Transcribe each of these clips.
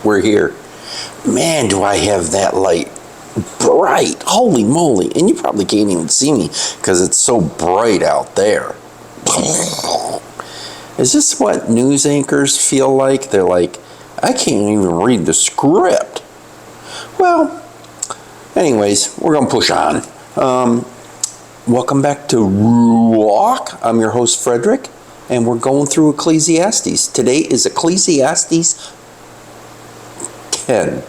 we're here. Man, do I have that light bright. Holy moly. And you probably can't even see me because it's so bright out there. Is this what news anchors feel like? They're like, I can't even read the script. Well, anyways, we're going to push on. Welcome back to Rooaak. I'm your host, Frederick, and we're going through Ecclesiastes. Today is Ecclesiastes 10.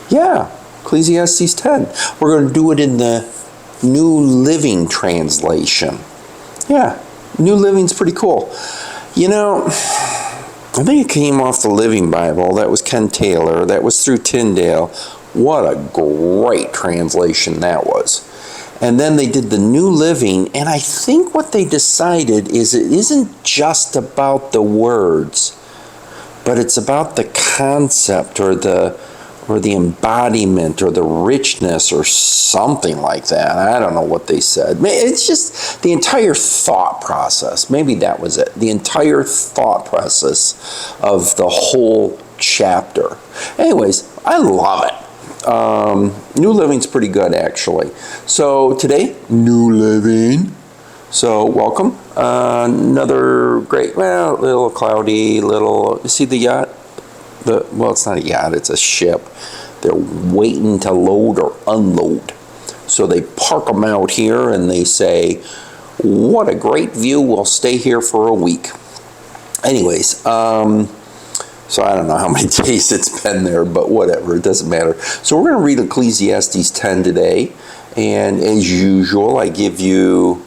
Yeah, Ecclesiastes 10. We're going to do it in the New Living Translation. Yeah, New Living's pretty cool. You know, I think it came off the Living Bible. That was Ken Taylor. That was through Tyndale. What a great translation that was. And then they did the New Living, and I think what they decided is it isn't just about the words, but it's about the concept or the embodiment or the richness or something like that. I don't know what they said. It's just the entire thought process. Maybe that was it. The entire thought process of the whole chapter. Anyways, I love it. New Living's pretty good, actually. So today, New Living. So welcome. Another great, well, little cloudy, you see the yacht? Well, it's not a yacht, it's a ship. They're waiting to load or unload. So they park them out here and they say, what a great view, we'll stay here for a week. Anyways, so I don't know how many days it's been there, but whatever, it doesn't matter. So we're going to read Ecclesiastes 10 today. And as usual, I give you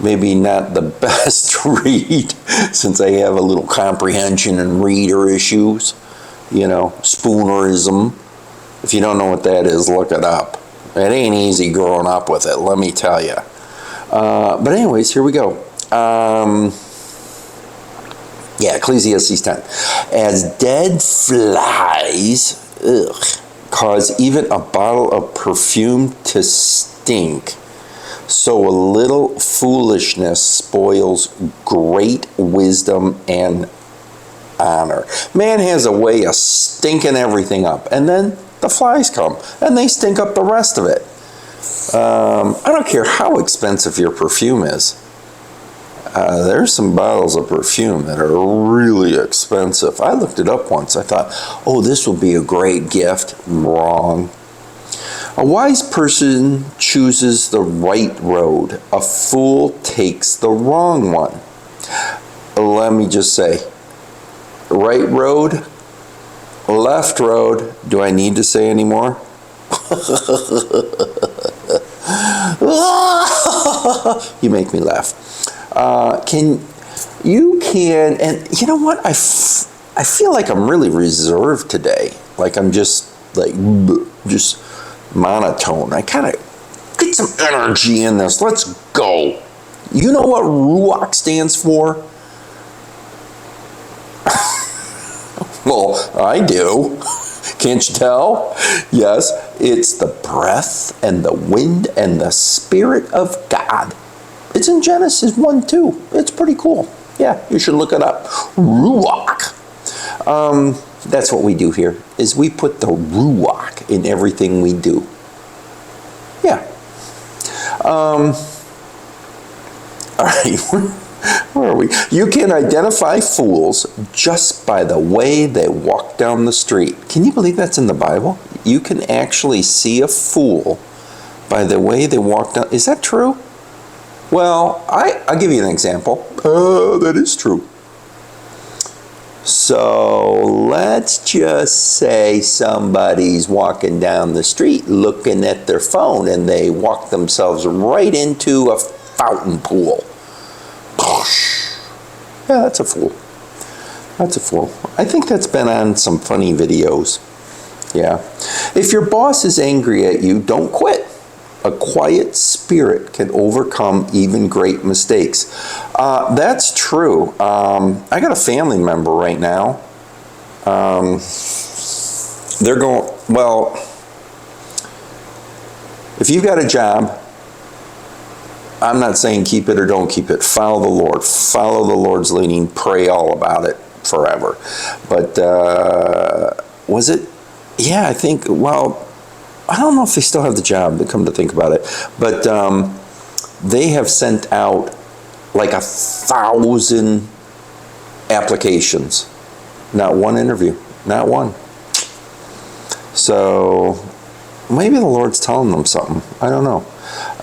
maybe not the best read, since I have a little comprehension and reader issues. You know, spoonerism. If you don't know what that is, look it up. It ain't easy growing up with it, let me tell you. But anyways, here we go. Yeah, Ecclesiastes 10. As dead flies cause even a bottle of perfume to stink, so a little foolishness spoils great wisdom and honor. Man has a way of stinking everything up, and then the flies come, and they stink up the rest of it. I don't care how expensive your perfume is. There's some bottles of perfume that are really expensive. I looked it up once. I thought, oh, this will be a great gift. Wrong. A wise person chooses the right road. A fool takes the wrong one. Let me just say, right road, left road. Do I need to say any more? You make me laugh. And you know what? I feel like I'm really reserved today. Like I'm just monotone. I kind of get some energy in this. Let's go. You know what ruach stands for? Well, I do. Can't you tell? Yes, it's the breath and the wind and the Spirit of God. It's in Genesis 1:2. It's pretty cool. Yeah, you should look it up. Rooaak. That's what we do here, is we put the ruach in everything we do. Yeah. All right. Where are we? You can identify fools just by the way they walk down the street. Can you believe that's in the Bible? You can actually see a fool by the way they walk down. Is that true? Well, I'll give you an example. That is true. So let's just say somebody's walking down the street looking at their phone and they walk themselves right into a fountain pool. Yeah, that's a fool. That's a fool. I think that's been on some funny videos. Yeah. If your boss is angry at you, don't quit. A quiet spirit can overcome even great mistakes. That's true. I got a family member right now. They're going, well, if you've got a job, I'm not saying keep it or don't keep it. Follow the Lord. Follow the Lord's leading. Pray all about it. forever. But was it? Yeah, I think, well, I don't know if they still have the job, to come to think about it. But they have sent out like 1,000 applications. Not one interview. Not one. So maybe the Lord's telling them something. I don't know.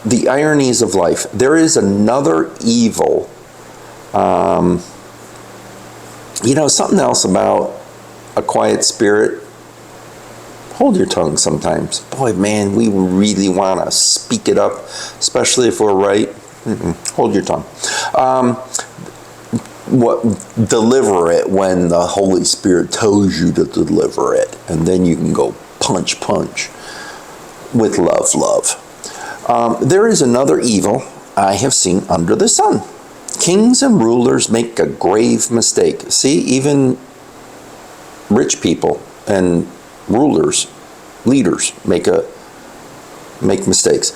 The ironies of life. There is another evil. Something else about a quiet spirit. Hold your tongue sometimes. Boy, man, we really want to speak it up, especially if we're right. Hold your tongue. Deliver it when the Holy Spirit tells you to deliver it, and then you can go punch with love. There is another evil I have seen under the sun. Kings and rulers make a grave mistake. See, even rich people and rulers, leaders make mistakes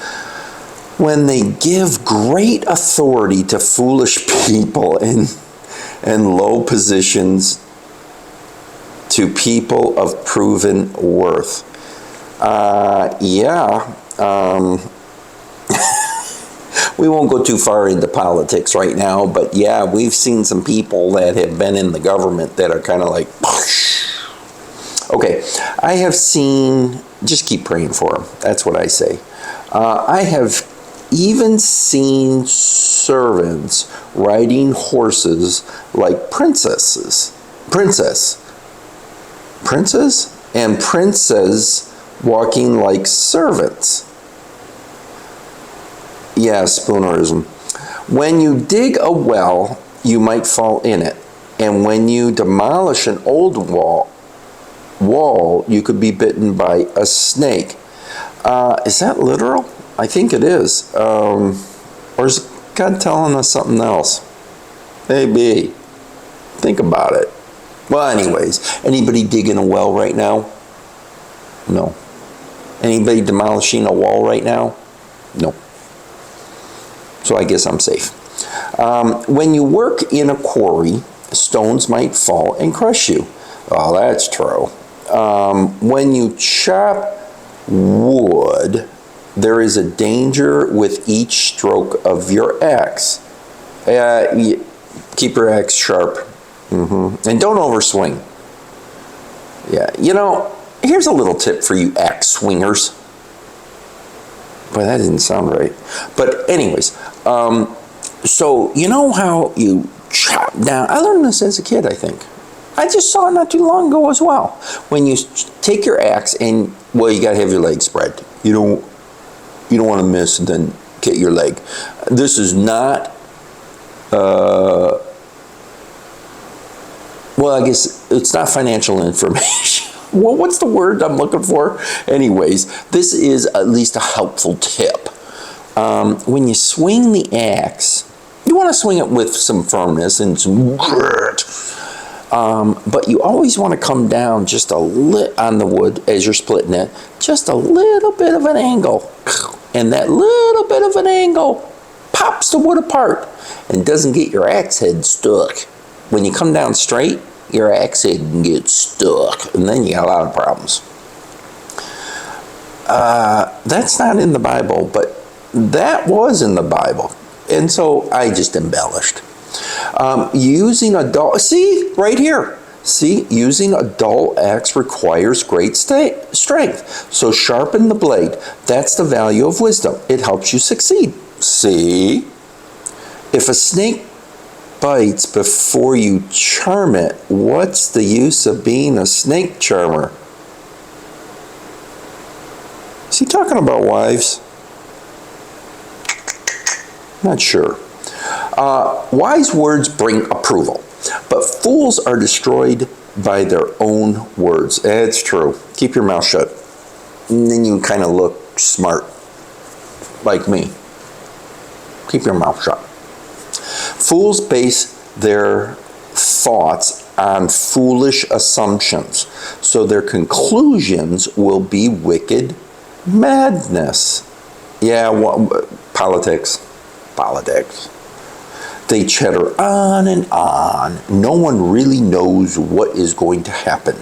when they give great authority to foolish people and low positions to people of proven worth. We won't go too far into politics right now, but yeah, we've seen some people that have been in the government that are kind of like, okay, I have seen, just keep praying for them. That's what I say. I have even seen servants riding horses like princesses, and princes walking like servants. Yeah, spoonerism. When you dig a well, you might fall in it. And when you demolish an old wall, you could be bitten by a snake. Is that literal? I think it is. Or is God telling us something else? Maybe. Think about it. Well, anyways, anybody digging a well right now? No. Anybody demolishing a wall right now? No. So I guess I'm safe. When you work in a quarry, stones might fall and crush you. Oh, that's true. When you chop wood, there is a danger with each stroke of your axe. Keep your axe sharp. And don't overswing. Yeah, here's a little tip for you axe swingers. Boy, that didn't sound right. But anyways, so you know how you chop down. I learned this as a kid, I think. I just saw it not too long ago as well. When you take your axe and, well, you got to have your legs spread. You don't want to miss and then get your leg. This is not, well, I guess it's not financial information. Well, what's the word I'm looking for? Anyways, this is at least a helpful tip. When you swing the axe, you want to swing it with some firmness and some grit. But you always want to come down just a little on the wood as you're splitting it, just a little bit of an angle. And that little bit of an angle pops the wood apart and doesn't get your axe head stuck. When you come down straight, your axe head can get stuck, and then you got a lot of problems. That's not in the Bible, but that was in the Bible. And so I just embellished. Using a dull, see, right here. See, using a dull axe requires great strength. So sharpen the blade. That's the value of wisdom. It helps you succeed. See? If a snake bites before you charm it, what's the use of being a snake charmer? Is he talking about wives? Not sure. Wise words bring approval, but fools are destroyed by their own words. It's true. Keep your mouth shut. And then you kind of look smart, like me. Keep your mouth shut. Fools base their thoughts on foolish assumptions, so their conclusions will be wicked madness. Yeah, politics. They chatter on and on. No one really knows what is going to happen.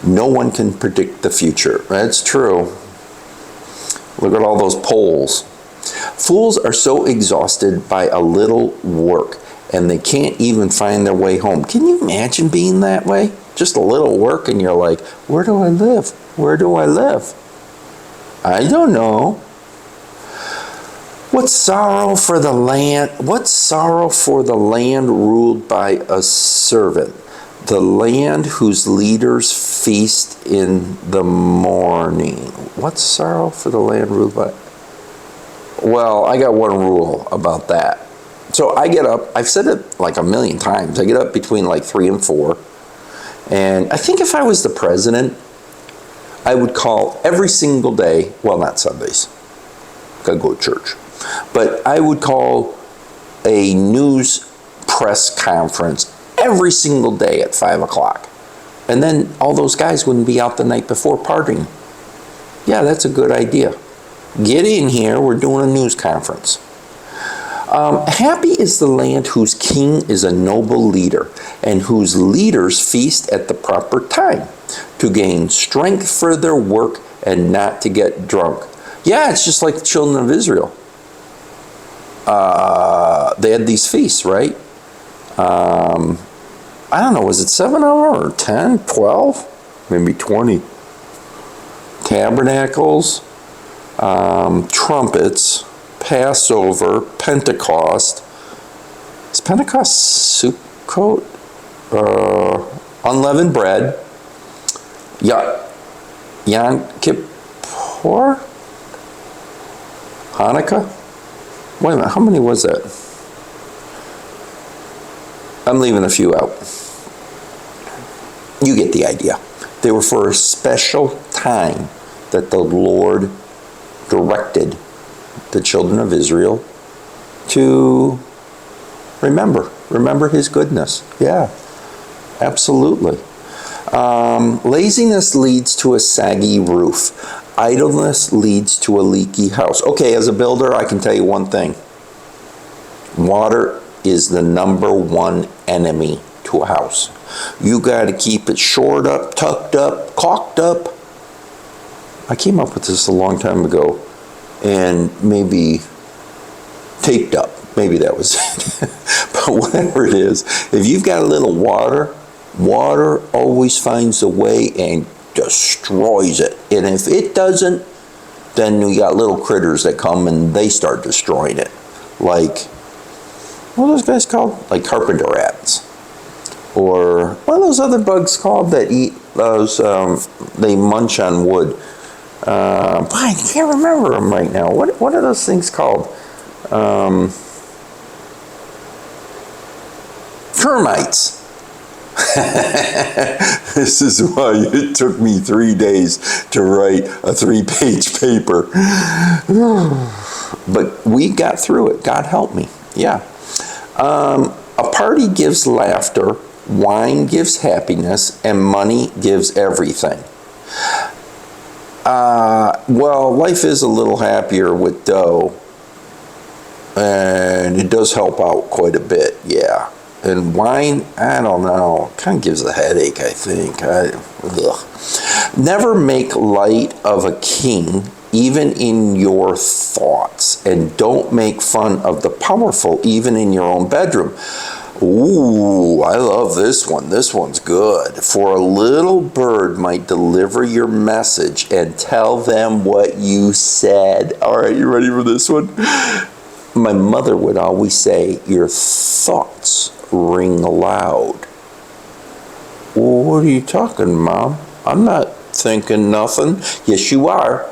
No one can predict the future. That's true. Look at all those polls. Fools are so exhausted by a little work, and they can't even find their way home. Can you imagine being that way? Just a little work, and you're like, where do I live? Where do I live? I don't know. What sorrow for the land ruled by a servant, the land whose leaders feast in the morning. What sorrow for the land ruled by? Well, I got one rule about that. So I get up, I've said it like a million times, I get up between like 3 and 4. And I think if I was the president, I would call every single day, well, not Sundays, gotta go to church, but I would call a news press conference every single day at 5 o'clock. And then all those guys wouldn't be out the night before partying. Yeah, that's a good idea. Get in here, we're doing a news conference. Happy is the land whose king is a noble leader, and whose leaders feast at the proper time, to gain strength for their work and not to get drunk. Yeah, it's just like the children of Israel. They had these feasts, right? I don't know, was it 7 hours or 10, 12, maybe 20? Tabernacles, trumpets, Passover, Pentecost. Is Pentecost Sukkot? Unleavened bread. Yom Kippur? Hanukkah? Wait a minute, how many was that? I'm leaving a few out. You get the idea. They were for a special time that the Lord directed the children of Israel to remember his goodness. Yeah, absolutely. Laziness leads to a saggy roof. Idleness leads to a leaky house. Okay, as a builder, I can tell you one thing. Water is the #1 enemy to a house. You got to keep it shored up, tucked up, caulked up. I came up with this a long time ago, and maybe taped up. Maybe that was it. But whatever it is, if you've got a little water, water always finds a way and destroys it. And if it doesn't, then you got little critters that come and they start destroying it. Like, what are those guys called? Like carpenter ants. Or what are those other bugs called that eat those, they munch on wood? I can't remember them right now. What are those things called? Termites. This is why it took me 3 days to write a 3-page paper. But we got through it. God help me. Yeah. A party gives laughter, wine gives happiness, and money gives everything. Well, life is a little happier with dough, and it does help out quite a bit, yeah. And wine, I don't know, kind of gives a headache, I think. Never make light of a king, even in your thoughts, and don't make fun of the powerful, even in your own bedroom. Ooh, I love this one. This one's good. For a little bird might deliver your message and tell them what you said. All right, you ready for this one? My mother would always say, your thoughts ring loud. What are you talking, Mom? I'm not thinking nothing. Yes, you are.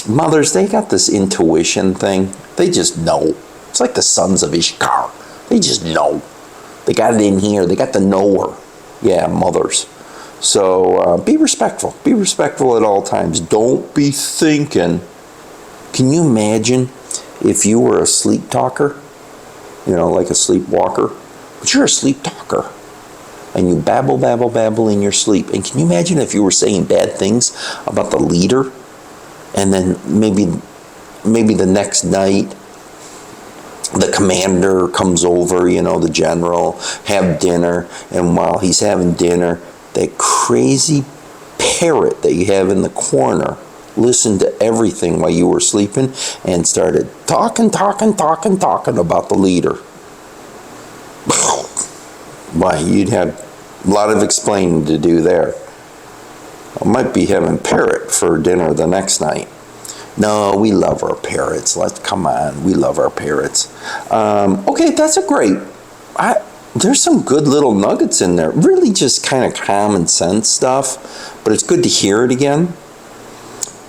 Mothers, they got this intuition thing. They just know. It's like the sons of Ishkar. They just know. They got it in here. They got the knower. Yeah, mothers. So be respectful. Be respectful at all times. Don't be thinking. Can you imagine if you were a sleep talker? You know, like a sleepwalker. But you're a sleep talker. And you babble, babble, babble in your sleep. And can you imagine if you were saying bad things about the leader? And then maybe the next night, the commander comes over, you know, the general, have dinner, and while he's having dinner, that crazy parrot that you have in the corner listened to everything while you were sleeping and started talking about the leader. Why, you'd have a lot of explaining to do there. I might be having parrot for dinner the next night. No, we love our parrots. Come on, we love our parrots. Okay, that's a great. There's some good little nuggets in there. Really, just kind of common sense stuff, but it's good to hear it again.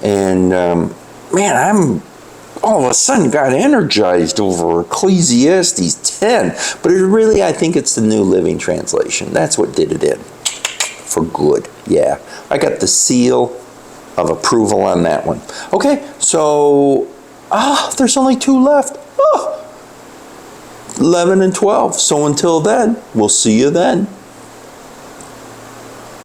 And man, I'm all of a sudden got energized over Ecclesiastes 10. But I think it's the New Living Translation. That's what did it in for good. Yeah, I got the seal of approval on that one. Okay, so there's only 2 left. 11 and 12. So until then, we'll see you then.